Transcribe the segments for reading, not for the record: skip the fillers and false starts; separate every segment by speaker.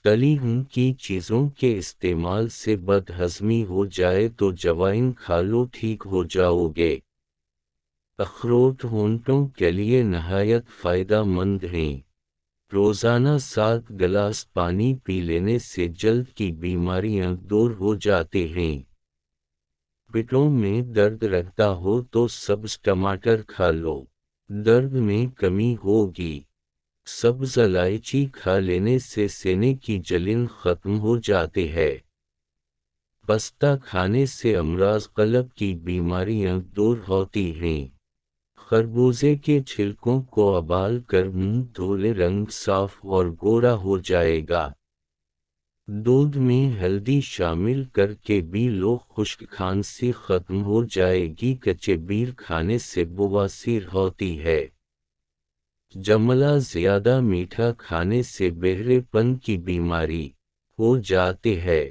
Speaker 1: तली की चीज़ों के इस्तेमाल से बदहज़मी हो जाए तो अजवाइन खा लो, ठीक हो जाओगे। अखरोट होंठों के लिए नहायत फ़ायदेमंद हैं। रोज़ाना 7 गिलास पानी पी लेने से जल्द की बीमारियां दूर हो जाते हैं। पेटों में दर्द रहता हो तो सब्ज़ टमाटर खा लो, दर्द में कमी होगी। सब्ज़ इलायची खा लेने से सीने की जलन ख़त्म हो जाती है। पस्ता खाने से अमराज क़ल्ब की बीमारियां दूर होती हैं। खरबूजे के छिलकों को उबाल कर मुंह धो ले, रंग साफ और गोरा हो जाएगा। दूध में हल्दी शामिल करके पी लो, खुश्क खांसी खत्म हो जाएगी। कच्चे बीर खाने से बवासीर होती है। जमला ज्यादा मीठा खाने से बहरेपन की बीमारी हो जाती है।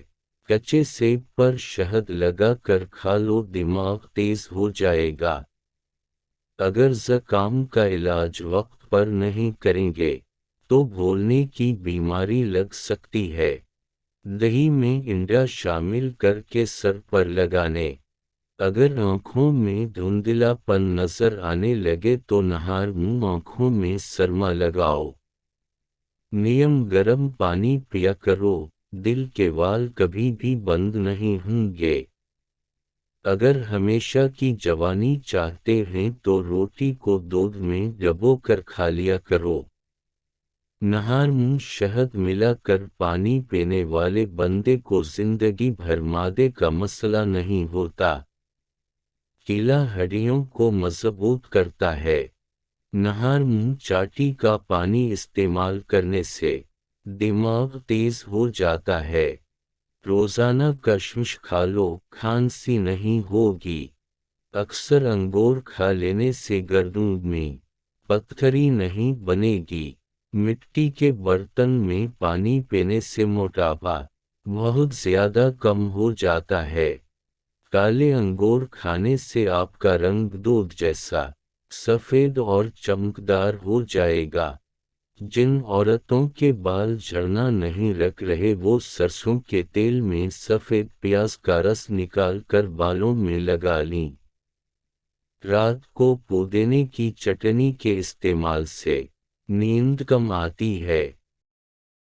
Speaker 1: कच्चे सेब पर शहद लगा कर खा लो, दिमाग तेज हो जाएगा। अगर ज़ुकाम का इलाज वक्त पर नहीं करेंगे तो भूलने की बीमारी लग सकती है। दही में इंडा शामिल करके सर पर लगाने। अगर आँखों में धुंधलापन नजर आने लगे तो नहार मुंह आँखों में सरमा लगाओ। नियम गर्म पानी पिया करो, दिल के वाल कभी भी बंद नहीं होंगे। अगर हमेशा की जवानी चाहते हैं तो रोटी को दूध में डुबोकर खा लिया करो। नहार मुंह शहद मिलाकर पानी पीने वाले बंदे को जिंदगी भर मादे का मसला नहीं होता। केला हड्डियों को मजबूत करता है। नहार मुंह चाटी का पानी इस्तेमाल करने से दिमाग तेज हो जाता है। रोजाना कशमिश खा लो, खांसी नहीं होगी। अक्सर अंगूर खा लेने से गर्दन में पत्थरी नहीं बनेगी। मिट्टी के बर्तन में पानी पीने से मोटापा बहुत ज्यादा कम हो जाता है। काले अंगूर खाने से आपका रंग दूध जैसा सफेद और चमकदार हो जाएगा। जिन औरतों के बाल झड़ना नहीं रख रहे वो सरसों के तेल में सफेद प्याज का रस निकाल कर बालों में लगा लें। रात को पुदीने की चटनी के इस्तेमाल से नींद कम आती है।